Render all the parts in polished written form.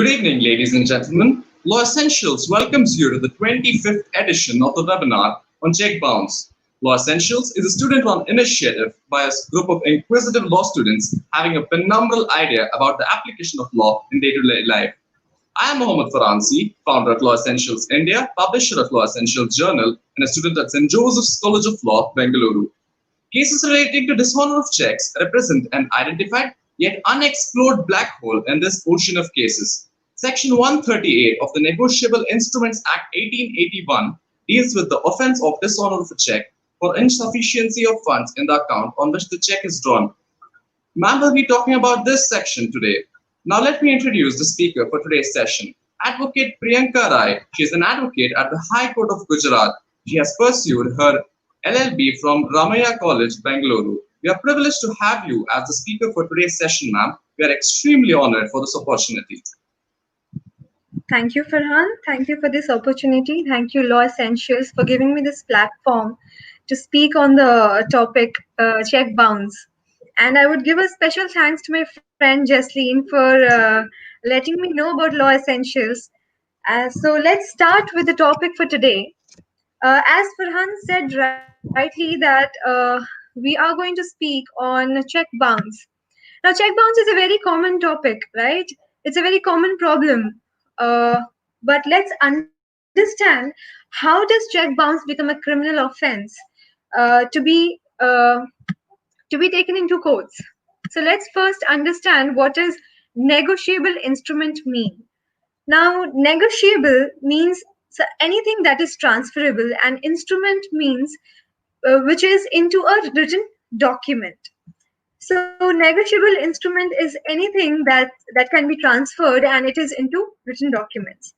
Good evening, ladies and gentlemen. Law Essentials welcomes you to the 25th edition of the webinar on check bounce. Law Essentials is a student-run initiative by a group of inquisitive law students having a phenomenal idea about the application of law in day-to-day life. I am Mohammad Faransi, founder of Law Essentials India, publisher of Law Essentials Journal, and a student at St. Joseph's College of Law, Bengaluru. Cases relating to dishonor of checks represent an identified yet unexplored black hole in this ocean of cases. Section 138 of the Negotiable Instruments Act 1881 deals with the offense of dishonor of a check for insufficiency of funds in the account on which the check is drawn. Ma'am will be talking about this section today. Now let me introduce the speaker for today's session. Advocate Priyanka Rai. She is an advocate at the High Court of Gujarat. She has pursued her LLB from Ramaya College, Bengaluru. We are privileged to have you as the speaker for today's session, ma'am. We are extremely honored for this opportunity. Thank you, Farhan. Thank you for this opportunity. Thank you, Law Essentials, for giving me this platform to speak on the topic check bounce. And I would give a special thanks to my friend Jasleen for letting me know about Law Essentials. So let's start with the topic for today. As Farhan said rightly that we are going to speak on check bounce. Now, check bounce is a very common topic, right? It's a very common problem. But let's understand how does check bounce become a criminal offense to be taken into courts. So let's first understand what does negotiable instrument mean. Now, negotiable means anything that is transferable, and instrument means which is into a written document. So negotiable instrument is anything that can be transferred and it is into written documents.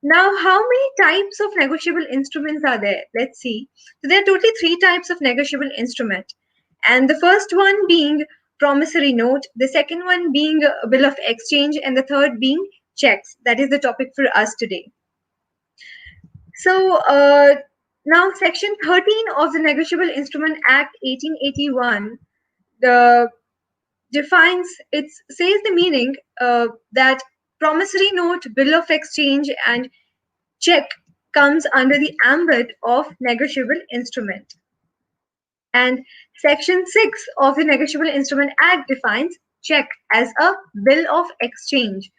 Now, how many types of negotiable instruments are there? Let's see. So there are totally three types of negotiable instrument. And the first one being promissory note, the second one being a bill of exchange, and the third being checks. That is the topic for us today. So now Section 13 of the Negotiable Instrument Act 1881 defines, it says the meaning that promissory note, bill of exchange, and check comes under the ambit of negotiable instrument. And Section 6 of the Negotiable Instrument Act defines check as a bill of exchange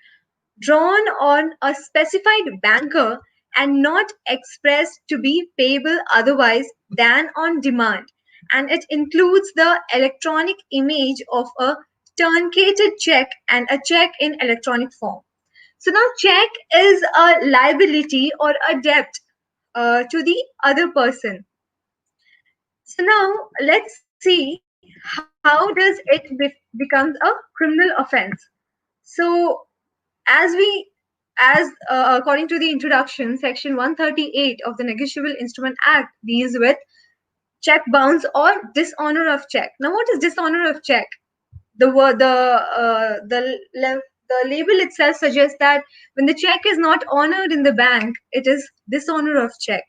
drawn on a specified banker and not expressed to be payable otherwise than on demand. And it includes the electronic image of a truncated check and a check in electronic form. So now check is a liability or a debt to the other person. So now let's see how does it becomes a criminal offense. So according to the introduction, Section 138 of the Negotiable Instrument Act deals with check bounce or dishonor of check. Now, what is dishonor of check? The label itself suggests that when the check is not honored in the bank, it is dishonor of check,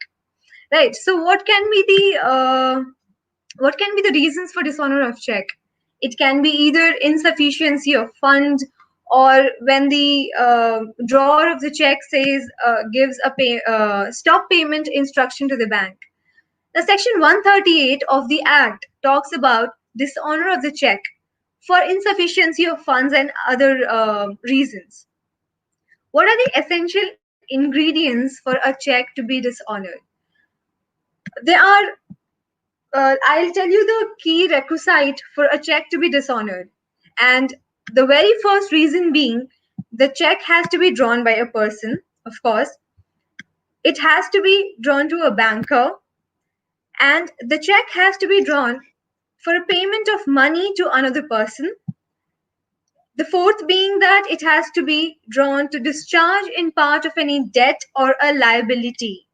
right? So, what can be the reasons for dishonor of check? It can be either insufficiency of funds, or when the drawer of the check says gives a stop payment instruction to the bank. Now, Section 138 of the Act talks about dishonor of the check for insufficiency of funds and other reasons. What are the essential ingredients for a check to be dishonored? There are, I'll tell you the key requisite for a check to be dishonored. And the very first reason being the check has to be drawn by a person, of course. It has to be drawn to a banker, and the check has to be drawn for a payment of money to another person. The fourth being that it has to be drawn to discharge in part of any debt or a liability.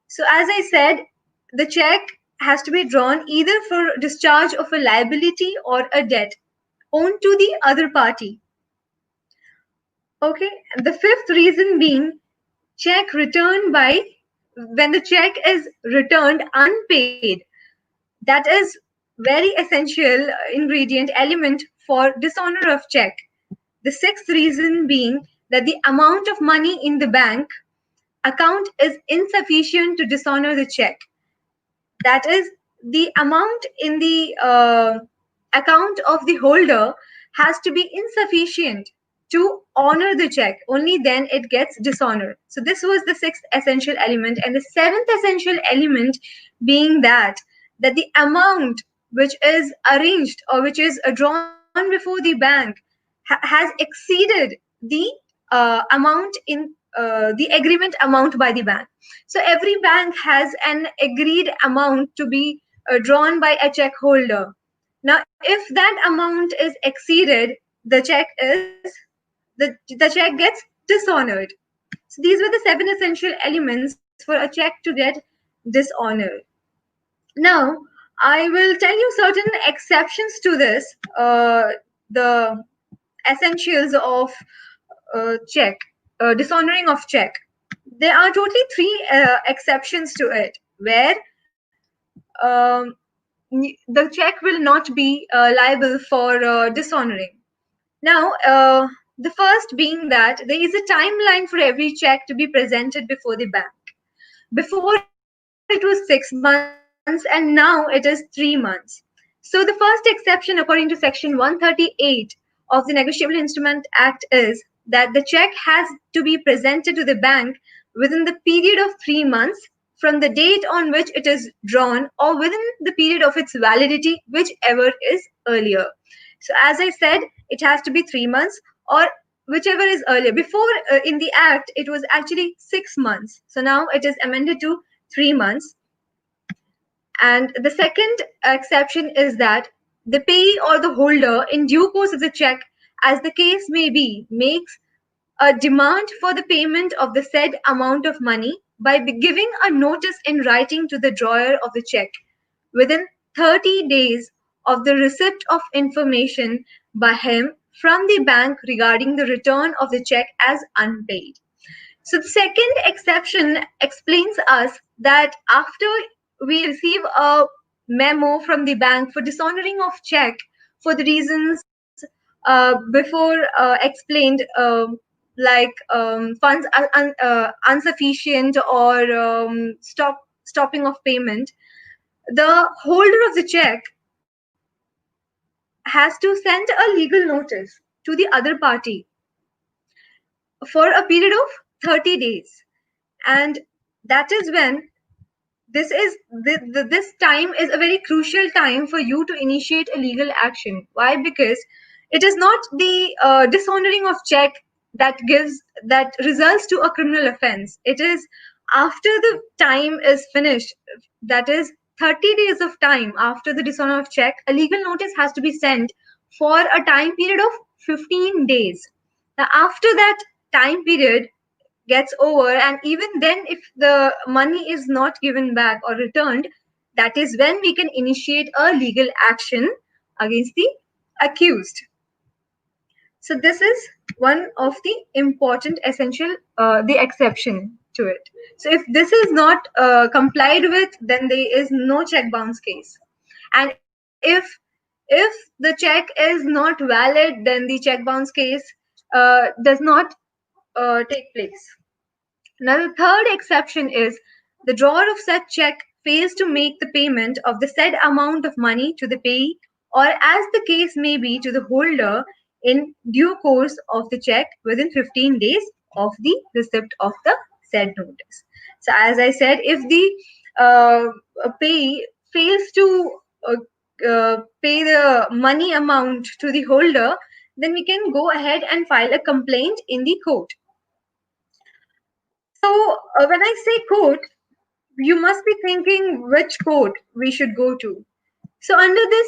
So as I said, the check has to be drawn either for discharge of a liability or a debt owed to the other party. Okay, the fifth reason being check returned by, when the check is returned unpaid. That is very essential ingredient element for dishonor of check. The sixth reason being that the amount of money in the bank account is insufficient to dishonor the check. That is, the amount in the account of the holder has to be insufficient to honor the check. Only then it gets dishonored. So this was the sixth essential element, and the seventh essential element being that the amount which is arranged or which is drawn before the bank has exceeded the amount in the agreement amount by the bank. So every bank has an agreed amount to be drawn by a check holder. Now, if that amount is exceeded, the check is the check gets dishonored. So these were the seven essential elements for a check to get dishonored. Now, I will tell you certain exceptions to this. The essentials of check, dishonoring of check. There are totally three exceptions to it, where um, the check will not be liable for dishonoring. Now, the first being that there is a timeline for every check to be presented before the bank. Before it was 6 months, and now it is 3 months. So the first exception, according to Section 138 of the Negotiable Instrument Act, is that the check has to be presented to the bank within the period of 3 months from the date on which it is drawn, or within the period of its validity, whichever is earlier. So, as I said, it has to be 3 months, or whichever is earlier. Before, in the Act, it was actually 6 months. So now it is amended to 3 months. And the second exception is that the payee or the holder, in due course of the check, as the case may be, makes a demand for the payment of the said amount of money by giving a notice in writing to the drawer of the check within 30 days of the receipt of information by him from the bank regarding the return of the check as unpaid. So the second exception explains us that after we receive a memo from the bank for dishonoring of check for the reasons before explained, like funds are insufficient, or stopping of payment, the holder of the check has to send a legal notice to the other party for a period of 30 days. And that is when this time is a very crucial time for you to initiate a legal action. Why? Because it is not the dishonoring of check that results to a criminal offense. It is after the time is finished, that is 30 days of time after the dishonor of check, a legal notice has to be sent for a time period of 15 days. Now, after that time period gets over, and even then if the money is not given back or returned, that is when we can initiate a legal action against the accused. So this is one of the important essential, the exception to it. So if this is not complied with, then there is no check bounce case. And if the check is not valid, then the check bounce case does not take place. Now, the third exception is the drawer of such check fails to make the payment of the said amount of money to the payee, or as the case may be to the holder, in due course of the check within 15 days of the receipt of the said notice. So, as I said, if the payee fails to pay the money amount to the holder, then we can go ahead and file a complaint in the court. So, when I say court, you must be thinking which court we should go to. So, under this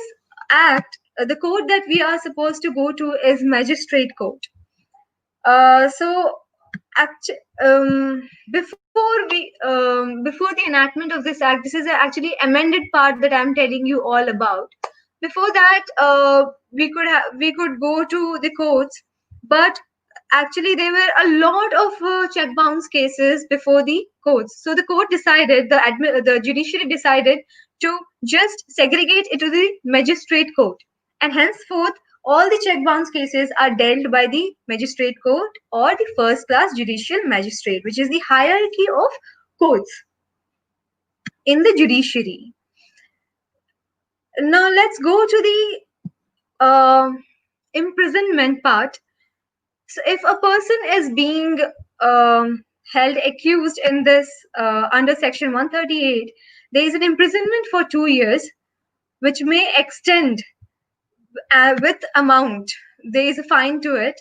act, the court that we are supposed to go to is magistrate court. So, before the enactment of this act, this is actually amended part that I'm telling you all about. Before that, we could go to the courts, but actually there were a lot of check bounce cases before the courts. So the court decided, the judiciary decided to just segregate it to the magistrate court, and henceforth All the check bounce cases are dealt by the magistrate court or the first class judicial magistrate, which is the hierarchy of courts in the judiciary. Now let's go to the imprisonment part. So if a person is being held accused in this under section 138, there is an imprisonment for 2 years, which may extend with amount. There is a fine to it.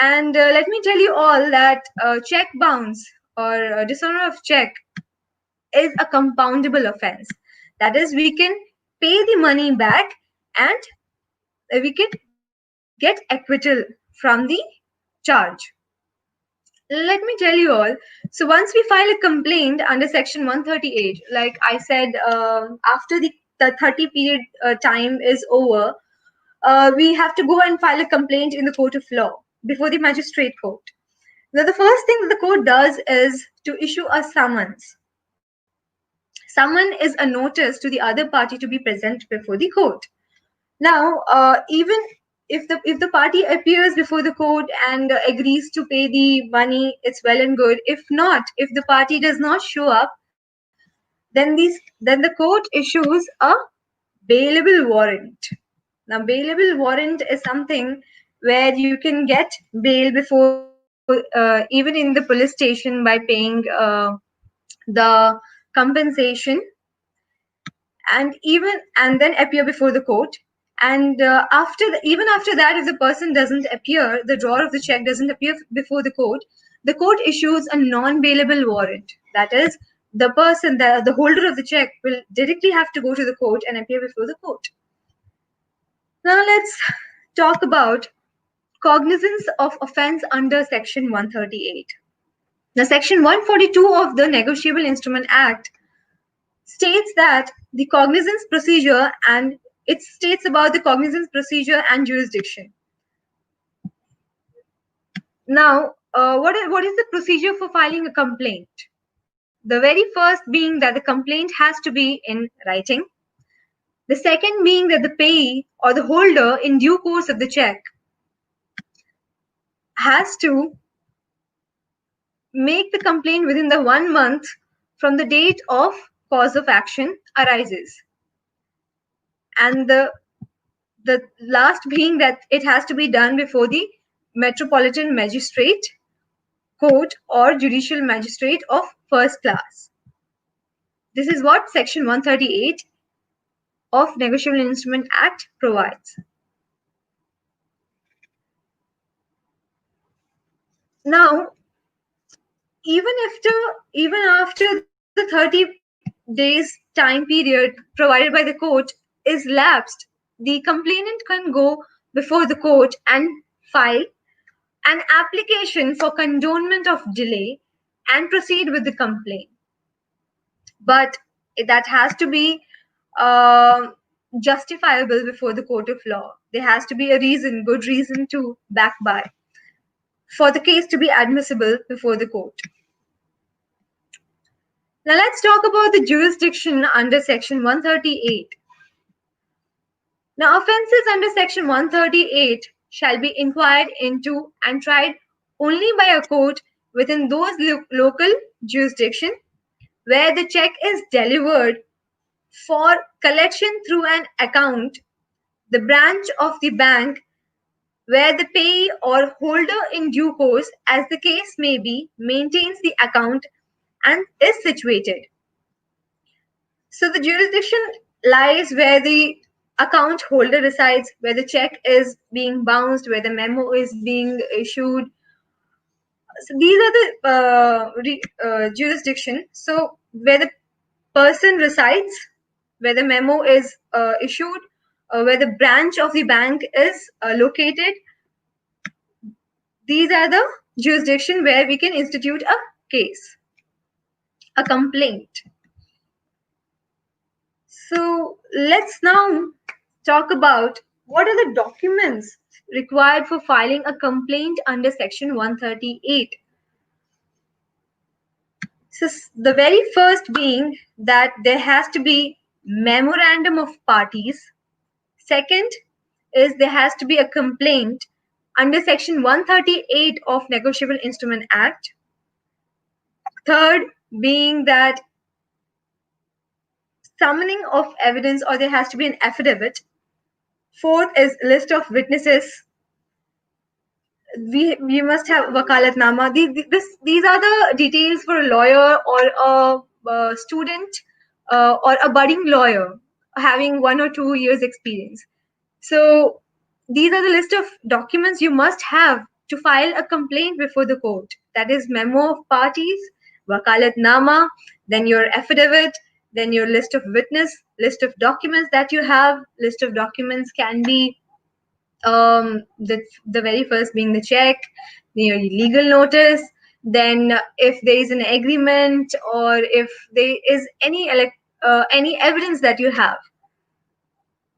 And let me tell you all that check bounce or dishonor of check is a compoundable offense. That is, we can pay the money back and we can get acquittal from the charge. Let me tell you all. So once we file a complaint under section 138, like I said, after the 30 period time is over, we have to go and file a complaint in the court of law before the magistrate court. Now, the first thing that the court does is to issue a summons. Summon is a notice to the other party to be present before the court. Now, even if the party appears before the court and agrees to pay the money, it's well and good. If not, if the party does not show up, then the court issues a bailable warrant. Now, bailable warrant is something where you can get bail before, even in the police station by paying the compensation, and then appear before the court. And even after that, if the person doesn't appear, the drawer of the check doesn't appear before the court issues a non-bailable warrant. That is, the holder of the check will directly have to go to the court and appear before the court. Now let's talk about cognizance of offense under section 138. Now section 142 of the Negotiable Instrument Act states that the cognizance procedure, and it states about the cognizance procedure and jurisdiction. Now, what is the procedure for filing a complaint? The very first being that the complaint has to be in writing. The second being that the payee or the holder in due course of the check has to make the complaint within the 1 month from the date of cause of action arises. And the last being that it has to be done before the Metropolitan Magistrate Court or Judicial Magistrate of first class. This is what section 138 of Negotiable Instrument Act provides. Now, even after the 30 days time period provided by the court is lapsed, the complainant can go before the court and file an application for condonement of delay and proceed with the complaint. But that has to be justifiable before the court of law. There has to be a good reason to back by for the case to be admissible before the court. Now let's talk about the jurisdiction under section 138. Now, offences under section 138 shall be inquired into and tried only by a court within those local jurisdiction where the check is delivered for collection through an account, the branch of the bank where the payee or holder in due course, as the case may be, maintains the account and is situated. So the jurisdiction lies where the account holder resides, where the check is being bounced, where the memo is being issued. So these are the jurisdiction. So where the person resides, where the memo is issued, where the branch of the bank is located. These are the jurisdiction where we can institute a case, a complaint. So let's now talk about what are the documents required for filing a complaint under section 138. So the very first being that there has to be memorandum of parties. Second, is there has to be a complaint under Section 138 of Negotiable Instrument Act. Third being that summoning of evidence, or there has to be an affidavit. Fourth is list of witnesses. We must have wakalatnama. These are the details for a lawyer or a student or a budding lawyer having 1 or 2 years experience. So these are the list of documents you must have to file a complaint before the court. That is memo of parties, wakalatnama, then your affidavit, then your list of witness, list of documents that you have. List of documents can be the very first being the check, the legal notice, then if there is an agreement or if there is any evidence that you have.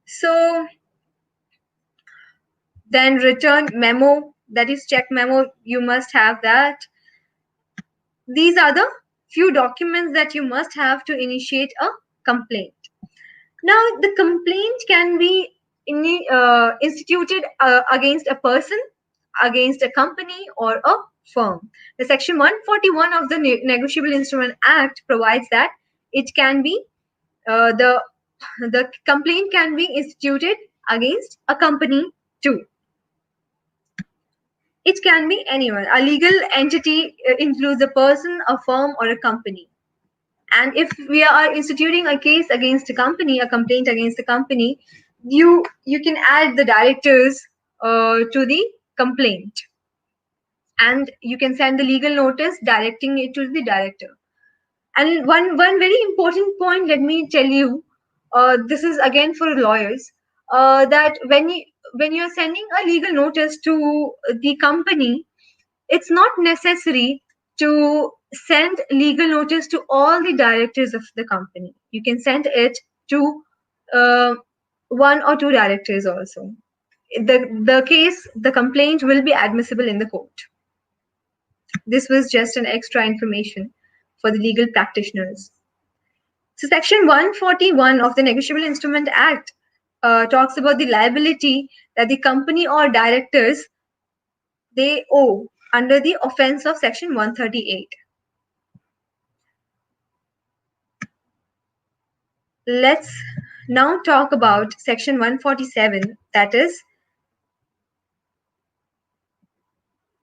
So then return memo, that is check memo, you must have that. These are the few documents that you must have to initiate a complaint. Now the complaint can be instituted against a person, against a company, or a firm. The Section 141 of the Negotiable Instrument Act provides that it can be the complaint can be instituted against a company too. It can be anyone. A legal entity includes a person, a firm, or a company. And if we are instituting a case against a company, a complaint against a company, you can add the directors to the complaint, and you can send the legal notice directing it to the director. And one very important point, let me tell you, this is again for lawyers, that when you're sending a legal notice to the company, it's not necessary to send legal notice to all the directors of the company. You can send it to uh, 1 or 2 directors also. The complaint will be admissible in the court. This was just an extra information for the legal practitioners. So Section 141 of the Negotiable Instrument Act talks about the liability that the company or directors they owe under the offense of Section 138. Let's now talk about Section 147, that is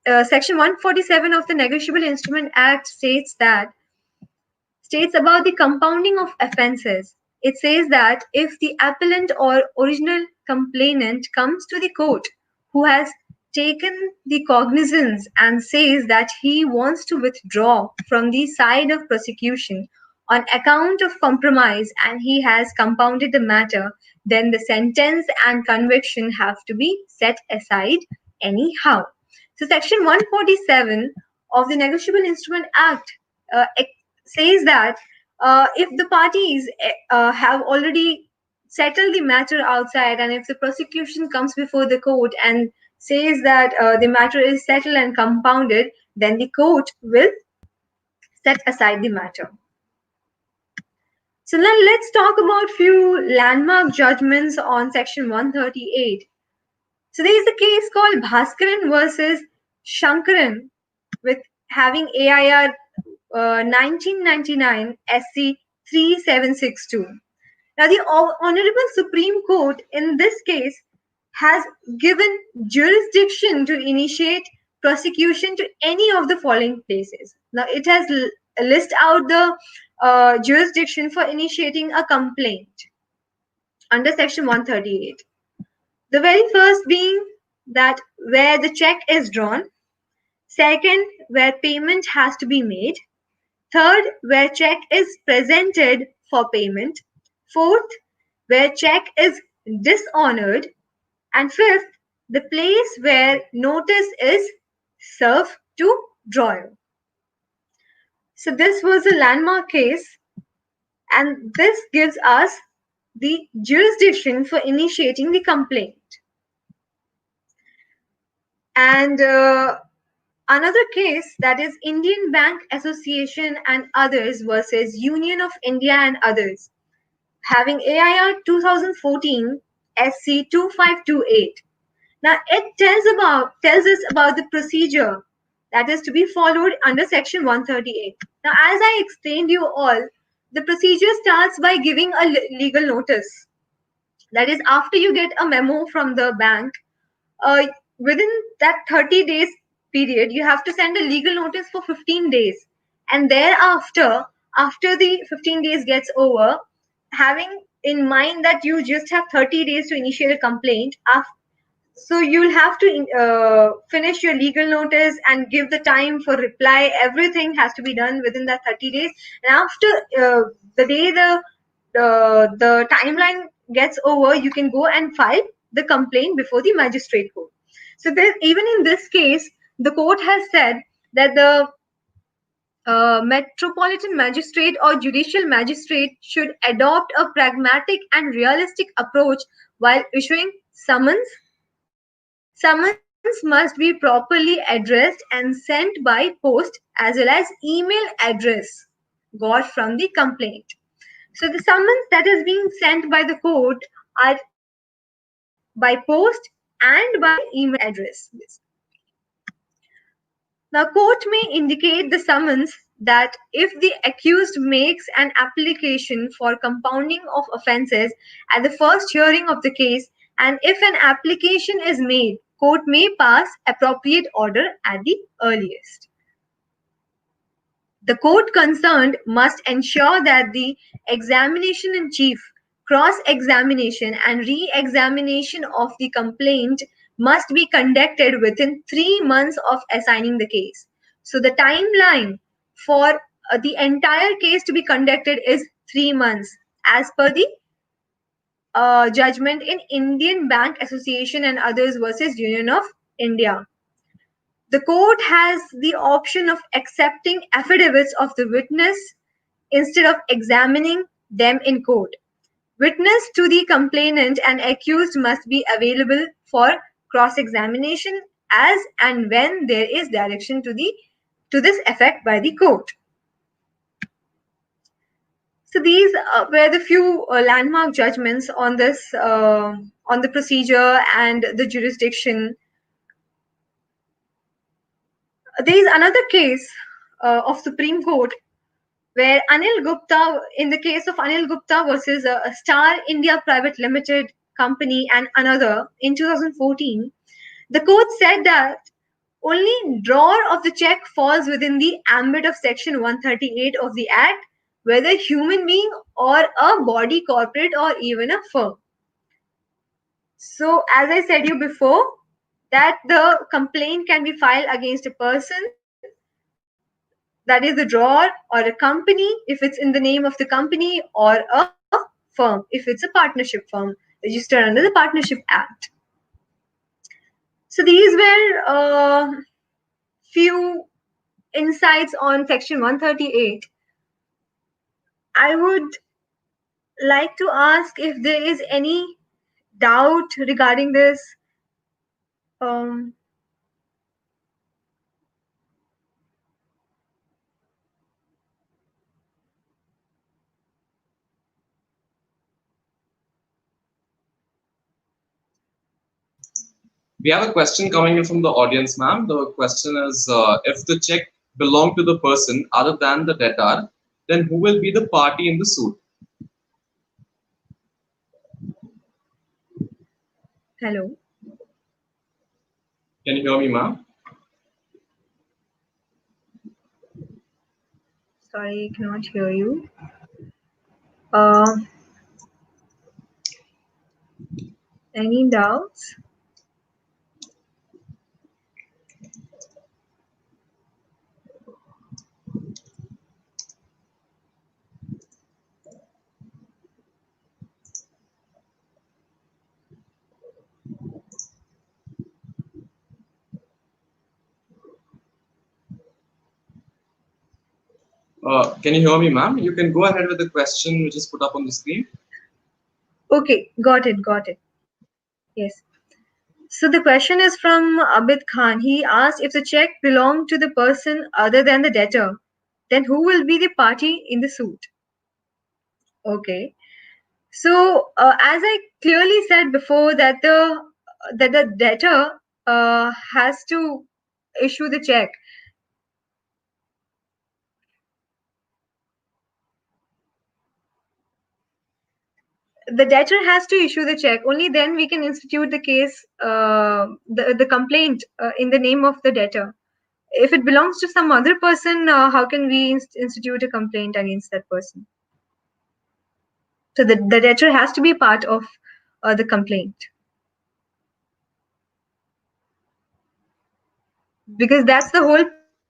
Section 147 of the Negotiable Instrument Act states about the compounding of offenses. It says that if the appellant or original complainant comes to the court who has taken the cognizance and says that he wants to withdraw from the side of prosecution on account of compromise and he has compounded the matter, then the sentence and conviction have to be set aside anyhow. So Section 147 of the Negotiable Instrument Act says that if the parties have already settled the matter outside, and if the prosecution comes before the court and says that the matter is settled and compounded, then the court will set aside the matter. So now let's talk about few landmark judgments on Section 138. So there is a case called Bhaskaran versus Shankaran with having AIR 1999 SC 3762. Now, the Honorable Supreme Court in this case has given jurisdiction to initiate prosecution to any of the following places. Now, it has list out the jurisdiction for initiating a complaint under Section 138. The very first being that where the check is drawn. Second, where payment has to be made. Third, where check is presented for payment. Fourth, where check is dishonored. And fifth, the place where notice is served to drawer. So this was a landmark case, and this gives us the jurisdiction for initiating the complaint. And another case, that is Indian Bank Association and others versus Union of India and others, having AIR 2014 SC 2528. Now it tells us about the procedure that is to be followed under section 138. Now, as I explained you all, the procedure starts by giving a legal notice. That is, after you get a memo from the bank, uh, within that 30 days period, you have to send a legal notice for 15 days. And thereafter, after the 15 days gets over, having in mind that you just have 30 days to initiate a complaint, so you'll have to finish your legal notice and give the time for reply. Everything has to be done within that 30 days. And after the day the timeline gets over, you can go and file the complaint before the magistrate court. So there, even in this case, the court has said that the metropolitan magistrate or judicial magistrate should adopt a pragmatic and realistic approach while issuing summons. Summons must be properly addressed and sent by post as well as email address got from the complaint. So the summons that is being sent by the court are by post and by email address. Now, court may indicate the summons that if the accused makes an application for compounding of offences at the first hearing of the case, and if an application is made, court may pass appropriate order at the earliest. The court concerned must ensure that the examination in chief, cross-examination and re-examination of the complaint must be conducted within 3 months of assigning the case. So the timeline for the entire case to be conducted is 3 months as per the judgment in Indian Bank Association and others versus Union of India. The court has the option of accepting affidavits of the witness instead of examining them in court. Witness to the complainant and accused must be available for cross-examination as and when there is direction to this effect by the court. So these were the few landmark judgments on this on the procedure and the jurisdiction. There is another case of Supreme Court where Anil Gupta, in the case of Anil Gupta versus Star India Private Limited company and another in 2014, the court said that only drawer of the check falls within the ambit of section 138 of the Act, whether human being or a body corporate or even a firm. So as I said you before, that the complaint can be filed against a person, that is the drawer, or a company if it's in the name of the company, or a firm if it's a partnership firm registered under the Partnership Act. So these were few insights on section 138. I would like to ask if there is any doubt regarding this. Um, We have a question coming in from the audience, ma'am. The question is, if the check belonged to the person other than the debtor, then who will be the party in the suit? Hello. Can you hear me, ma'am? Sorry, I cannot hear you. Uh, any doubts? Can you hear me, ma'am? You can go ahead with the question which is put up on the screen. Okay, got it. Yes. So the question is from Abid Khan. He asked if the check belonged to the person other than the debtor, then who will be the party in the suit? Okay. So, as I clearly said before, that the debtor has to issue the check. The debtor has to issue the check. Only then we can institute the case, the complaint in the name of the debtor. If it belongs to some other person, how can we institute a complaint against that person? So the debtor has to be part of the complaint, because that's the whole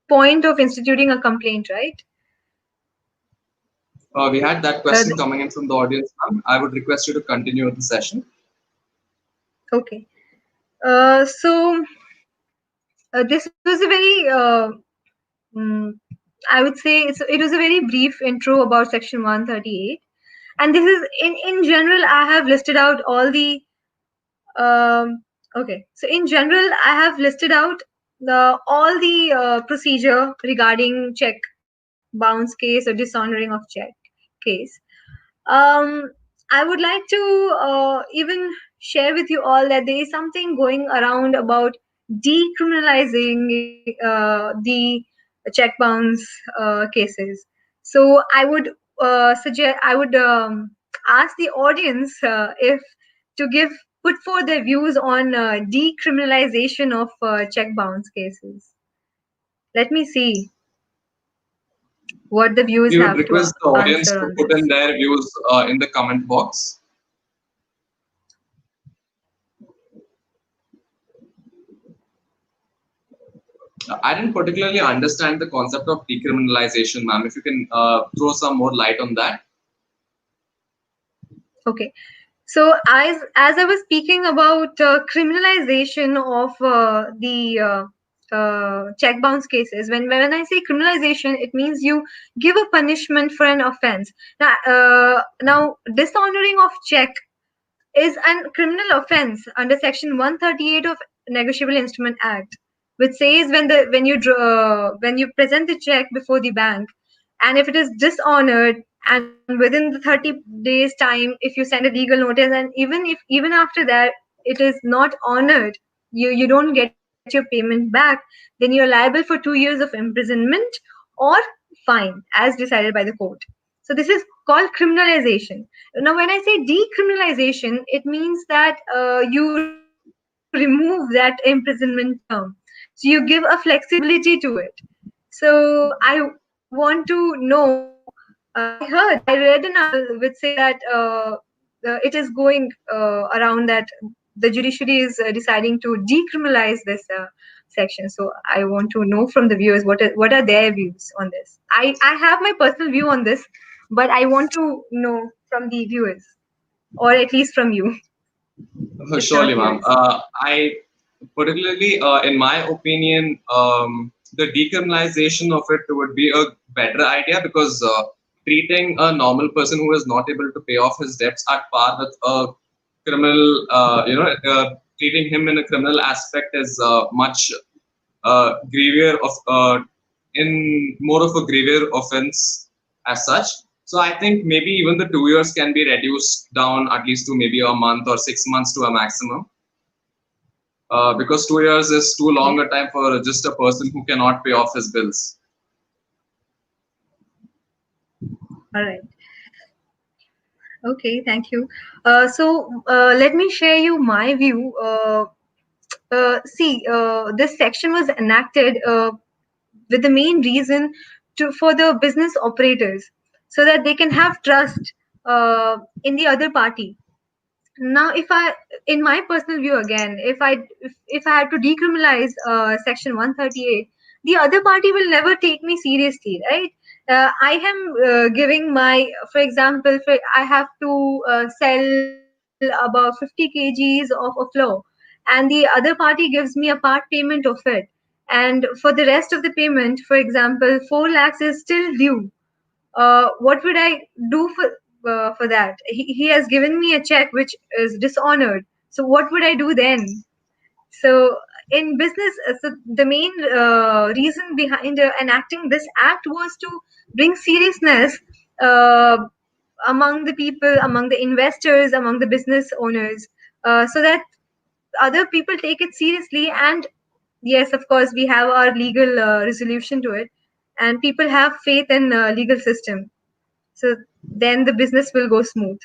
point of instituting a complaint, right? We had that Uh, question coming in from the audience, ma'am. I would request you to continue with the session. okay. So this was a very, mm, I would say it was a very brief intro about Section 138, and this is in general. I have listed out all the okay. So in general, I have listed out the all the procedure regarding check bounce case or dishonoring of check case. Um, I would like to even share with you all that there is something going around about decriminalizing the check bounce cases. So I would suggest, I would ask the audience if to give put forth their views on decriminalization of check bounce cases. Let me see what the viewers We would have to request the audience answer to on put in this. their views in the comment box. I didn't particularly understand the concept of decriminalization, ma'am. If you can throw some more light on that. Okay. So as I was speaking about criminalization of the check bounce cases, when I say criminalization, it means you give a punishment for an offense. Now dishonoring of check is a criminal offense under Section 138 of Negotiable Instrument Act, which says when you present the check before the bank, and if it is dishonored, and within the 30 days time, if you send a legal notice, and even after that it is not honored, you don't get your payment back, then you're liable for 2 years of imprisonment or fine as decided by the court. So this is called criminalization. Now, when I say decriminalization, it means that you remove that imprisonment term. So you give a flexibility to it. So I want to know. I read an article which say that it is going around that the judiciary is deciding to decriminalize this section. So I want to know from the viewers what are their views on this. I have my personal view on this, but I want to know from the viewers, or at least from you, if Surely, not ma'am. viewers. I particularly, in my opinion, the decriminalization of it would be a better idea because treating a normal person who is not able to pay off his debts at par with a criminal, treating him in a criminal aspect is much grievier of in more of a grievier offense as such. So I think maybe even the 2 years can be reduced down at least to maybe a month or 6 months to a maximum. Because 2 years is too long a Okay. time for just a person who cannot pay off his bills. All right. Okay. Thank you. So let me share you my view. See, this section was enacted with the main reason for the business operators, so that they can have trust in the other party. Now, if I, in my personal view again, if I had to decriminalize Section 138, the other party will never take me seriously, right? I am giving my, for example, I have to sell about 50 kgs of a flour, and the other party gives me a part payment of it, and for the rest of the payment, for example, 4 lakhs is still due. What would I do for that? He has given me a check which is dishonored. So what would I do then? So in business, so the main reason behind enacting this act was to bring seriousness uh, among the people, among the investors, among the business owners, so that other people take it seriously. And yes, of course, we have our legal resolution to it, and people have faith in legal system. So then the business will go smooth.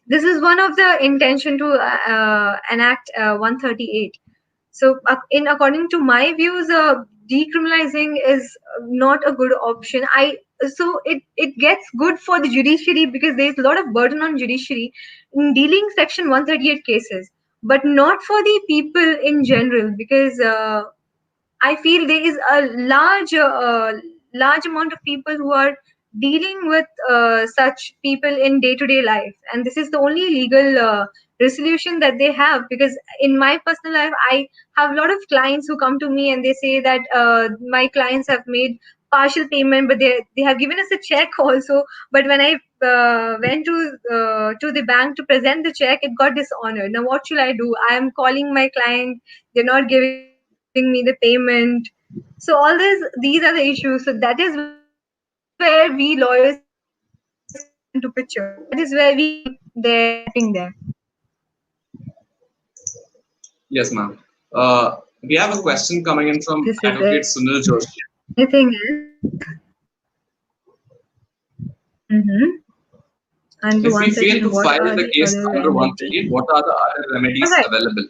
This is one of the intention to enact 138. So, in according to my views, decriminalizing is not a good option. It gets good for the judiciary because there is a lot of burden on judiciary in dealing Section 138 cases, but not for the people in general, because I feel there is a large amount of people who are dealing with such people in day-to-day life, and this is the only legal resolution that they have. Because in my personal life, I have a lot of clients who come to me and they say that my clients have made partial payment, but they have given us a check also. But when I went to the bank to present the check, it got dishonored. Now what should I do? I am calling my client, they're not giving me the payment. So all these are the issues. So that is where we lawyers come into picture. That is where we come there helping there. Yes, ma'am. We have a question coming in from This is Advocate it. Sunil Joshi. Anything else? Mm-hmm. Under If we fail 130, to what file are the the case other under remedies? 138, what are the other All remedies right. available?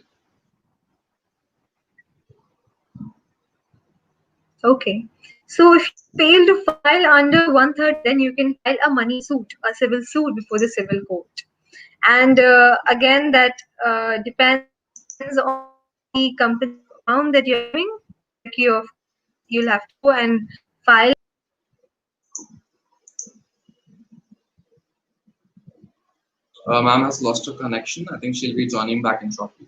Okay. So if you fail to file under 130, then you can file a money suit, a civil suit before the civil court. And again, that depends on the compensation amount that you're giving. Like you, of course, you'll have to go and file. Ma'am has lost her connection. I think she'll be joining back in shortly.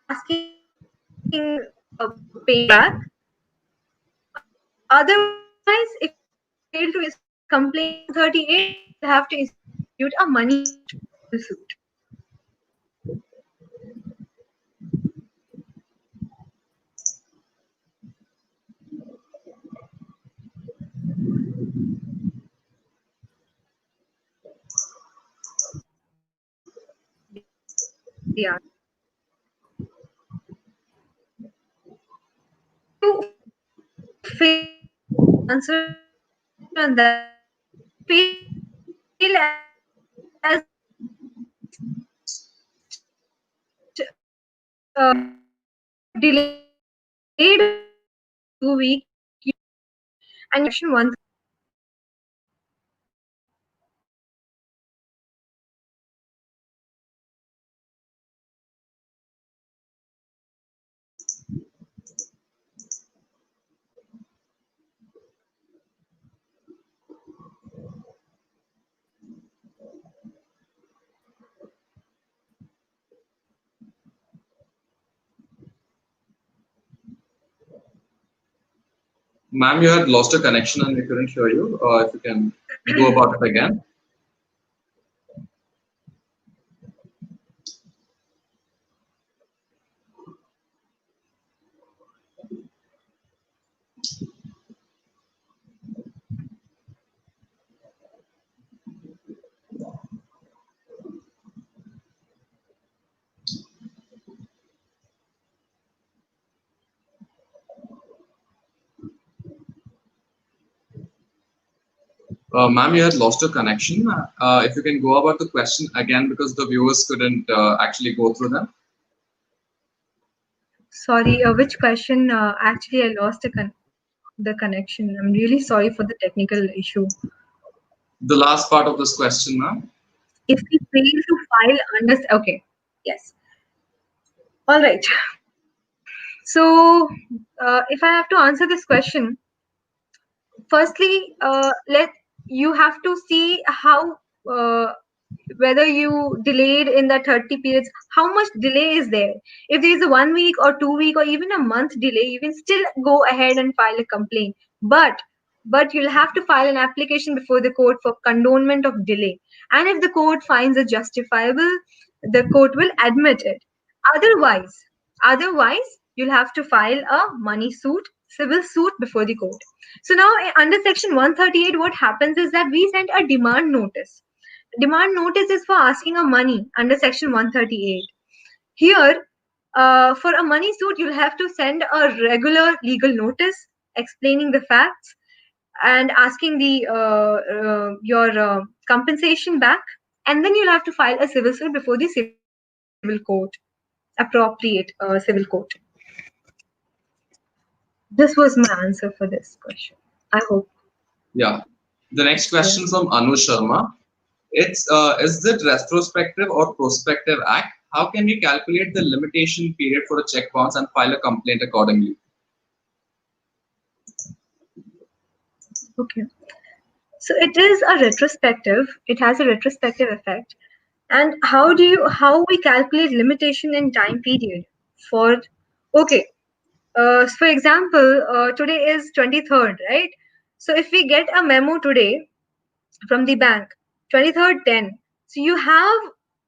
Asking payback. Otherwise, if you fail to complain under 138, then you'll have to institute a money suit, a civil suit. The to fail answer on that, fail as delayed a week or 2 week, and you can file section 1. Ma'am, you had lost a connection and we couldn't hear you. If you can go about it again. Ma'am, you had lost your connection. If you can go about the question again because the viewers couldn't actually go through them. Sorry, which question? Actually, I lost the connection. I'm really sorry for the technical issue. The last part of this question, ma'am. If we fail to file under, okay, yes. All right. So, if I have to answer this question, firstly, let you have to see how whether you delayed in that 30 periods, how much delay is there. If there is a 1 week or 2 week or even a month delay, you can still go ahead and file a complaint. But you'll have to file an application before the court for condonement of delay. And if the court finds it justifiable, the court will admit it. Otherwise, otherwise you'll have to file a money suit, civil suit before the court. So now under section 138, what happens is that we send a demand notice. Demand notice is for asking a money under section 138. Here, for a money suit, you'll have to send a regular legal notice explaining the facts and asking the your compensation back, and then you'll have to file a civil suit before the civil court, appropriate civil court. This was my answer for this question. I hope. Yeah. The next Yeah. question from Anu Sharma. It's is it retrospective or prospective act? How can we calculate the limitation period for a check bounce and file a complaint accordingly? Okay. So it is a retrospective. It has a retrospective effect. And how we calculate limitation in time period for? Okay. For example, today is 23rd, right? So if we get a memo today from the bank, 23rd 10, so you have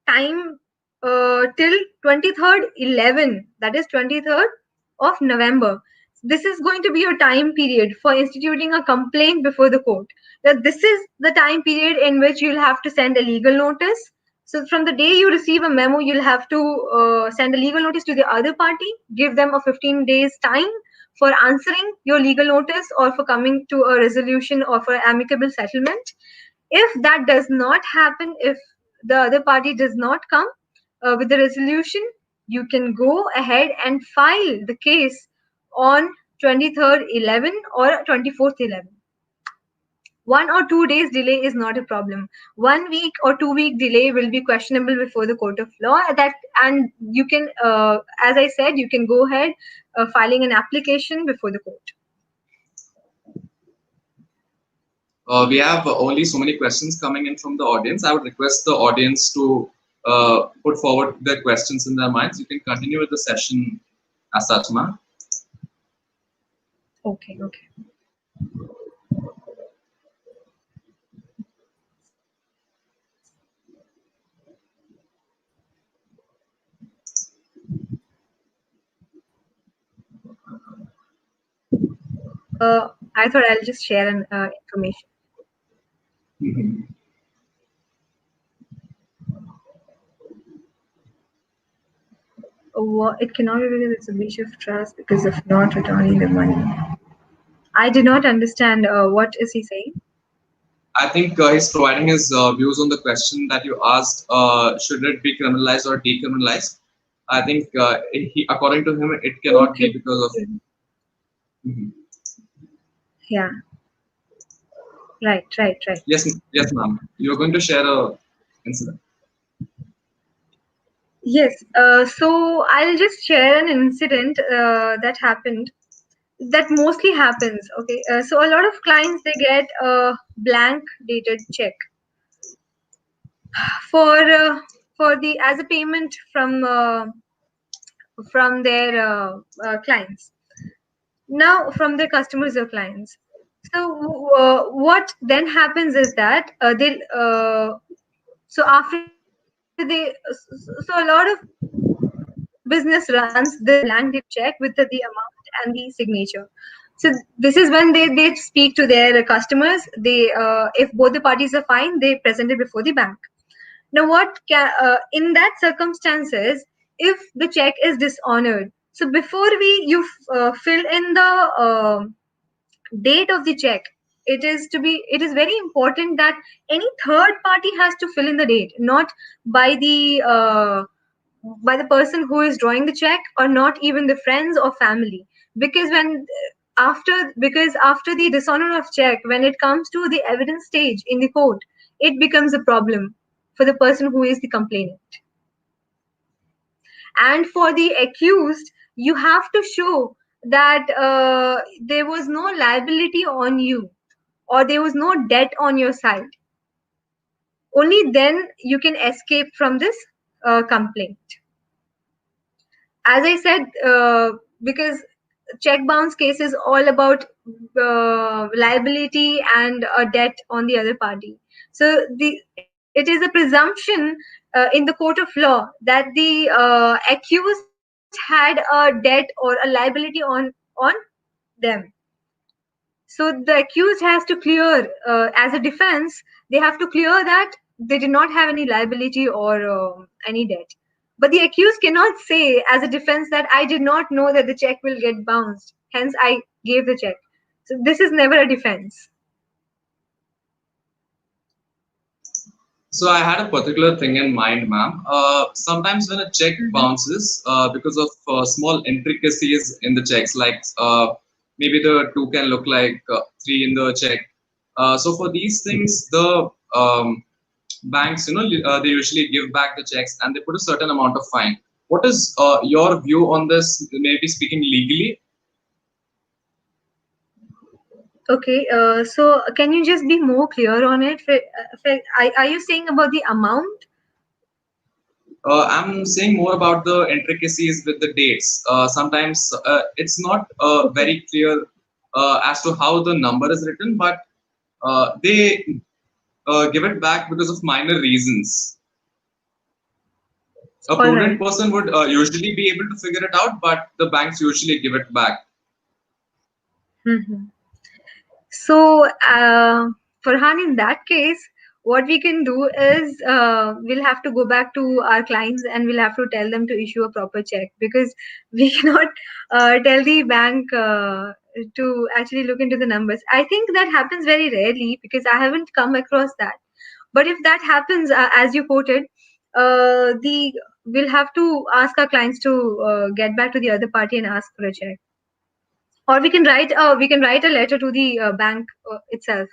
time till 23rd 11, that is 23rd of November. This is going to be your time period for instituting a complaint before the court. Now this is the time period in which you'll have to send a legal notice. So from the day you receive a memo, you'll have to send a legal notice to the other party, give them a 15 days time for answering your legal notice or for coming to a resolution or for amicable settlement. If that does not happen, if the other party does not come with the resolution, you can go ahead and file the case on 23rd 11 or 24th 11. 1 or 2 days delay is not a problem. 1 week or 2 week delay will be questionable before the court of law. That, and you can, as I said, you can go ahead filing an application before the court. We have only so many questions coming in from the audience. I would request the audience to put forward their questions in their minds. You can continue with the session as such, ma'am. Okay, okay. I thought I'll just share an information. It cannot be because it's a breach of trust because of not returning the money. I did not understand what is he saying. I think he's providing his views on the question that you asked. Should it be criminalized or decriminalized? I think, according to him, it cannot be Okay. because of. Mhm. Yeah. Right. Yes, yes, ma'am. You're going to share a incident. Yes. So I'll just share an incident that happened. That mostly happens. Okay. So a lot of clients, they get a blank dated check for the as a payment from their clients. Now from their customers or clients. So what then happens is that they so after they so a lot of business runs this blank check with the amount and the signature. So this is when they speak to their customers. They if both the parties are fine, they present it before the bank. Now in that circumstances, if the check is dishonored, so before you fill in the date of the check, it is very important that any third party has to fill in the date, not by the person who is drawing the check, or not even the friends or family. Because after the dishonor of check, when it comes to the evidence stage in the court, it becomes a problem for the person who is the complainant. And for the accused, you have to show that there was no liability on you, or there was no debt on your side. Only then you can escape from this complaint. As I said, because check bounce case is all about liability and a debt on the other party. So it is a presumption in the court of law that the accused had a debt or a liability on the them. So the accused has to clear, as a defense, they have to clear that they did not have any liability or any debt. But the accused cannot say as a defense that I did not know that the check will get bounced, hence I gave the check. So this is never a defense. So I had a particular thing in mind, ma'am. Sometimes when a check Mhm. bounces because of small intricacies in the checks, like maybe the two can look like three in the check. So for these things, the banks, they usually give back the checks and they put a certain amount of fine. What is your view on this? Maybe speaking legally. Okay, so can you just be more clear on it? Are you saying about the amount? I'm saying more about the intricacies with the dates. Sometimes it's not Okay. very clear as to how the number is written, but they give it back because of minor reasons. A All right. prudent person would usually be able to figure it out, but the banks usually give it back. Mhm. So, Farhan, in that case, what we can do is we'll have to go back to our clients and we'll have to tell them to issue a proper check, because we cannot tell the bank to actually look into the numbers. I think that happens very rarely because I haven't come across that. But if that happens, as you quoted, the we'll have to ask our clients to get back to the other party and ask for a check, or we can write a letter to the bank itself,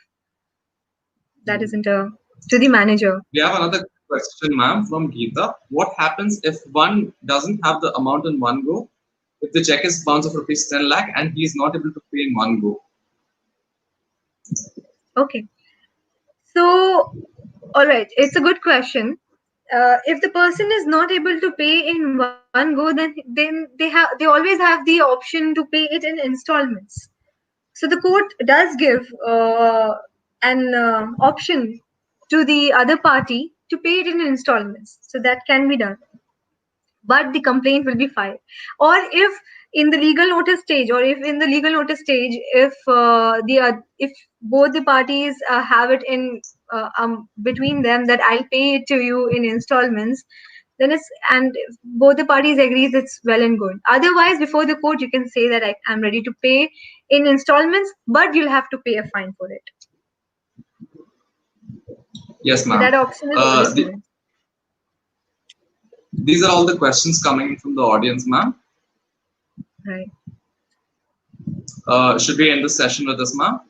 that isn't a to the manager. We have another question, ma'am, from Geeta. What happens if one doesn't have the amount in one go? If the check is bounced of rupees 10 lakh and he is not able to pay in one go? Okay, so all right, it's a good question. If the person is not able to pay in one go, then they always have the option to pay it in installments. So the court does give an option to the other party to pay it in installments, so that can be done, but the complaint will be filed. Or if in the legal notice stage, or if in the legal notice stage, if both the parties have it in between them that I'll pay it to you in installments, then it's and if both the parties agrees, it's well and good. Otherwise, before the court, you can say that I'm ready to pay in installments, but you'll have to pay a fine for it. Yes, So ma'am. that option is always The, given. these are all the questions coming in from the audience, ma'am. Right. Should we end the session with this, ma'am?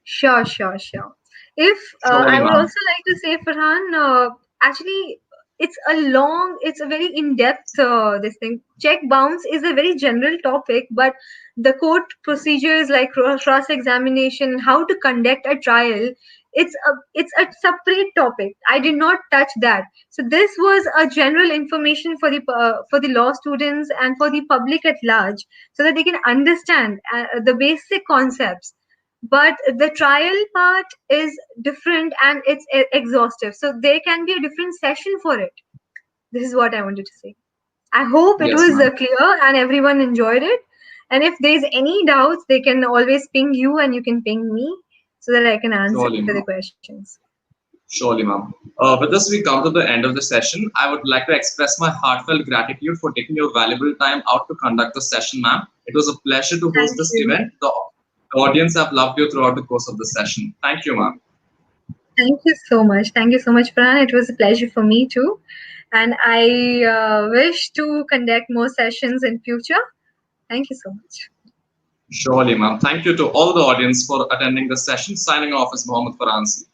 Sure, sure, sure. If Surely, I would ma'am. also like to say, Farhan, actually, it's a very in-depth this thing. Check bounce is a very general topic, but the court procedures like cross-examination, how to conduct a trial, it's a separate topic. I did not touch that. So this was a general information for the law students and for the public at large, so that they can understand the basic concepts. But the trial part is different and it's exhaustive, so there can be a different session for it. This is what I wanted to say. I hope it Yes, was ma'am. clear and everyone enjoyed it. And if there's any doubts, they can always ping you and you can ping me, so that I can answer Surely, the ma'am. questions. Surely, ma'am. With this, we come to the end of the session. I would like to express my heartfelt gratitude for taking your valuable time out to conduct the session, ma'am. It was a pleasure to host Thank this you. event. The audience have loved you throughout the course of the session. Thank you, ma'am. Thank you so much. Thank you so much, Pran. It was a pleasure for me too. And I wish to conduct more sessions in future. Thank you so much. Surely, ma'am. Thank you to all the audience for attending the session. Signing off is Mohammed Faransi.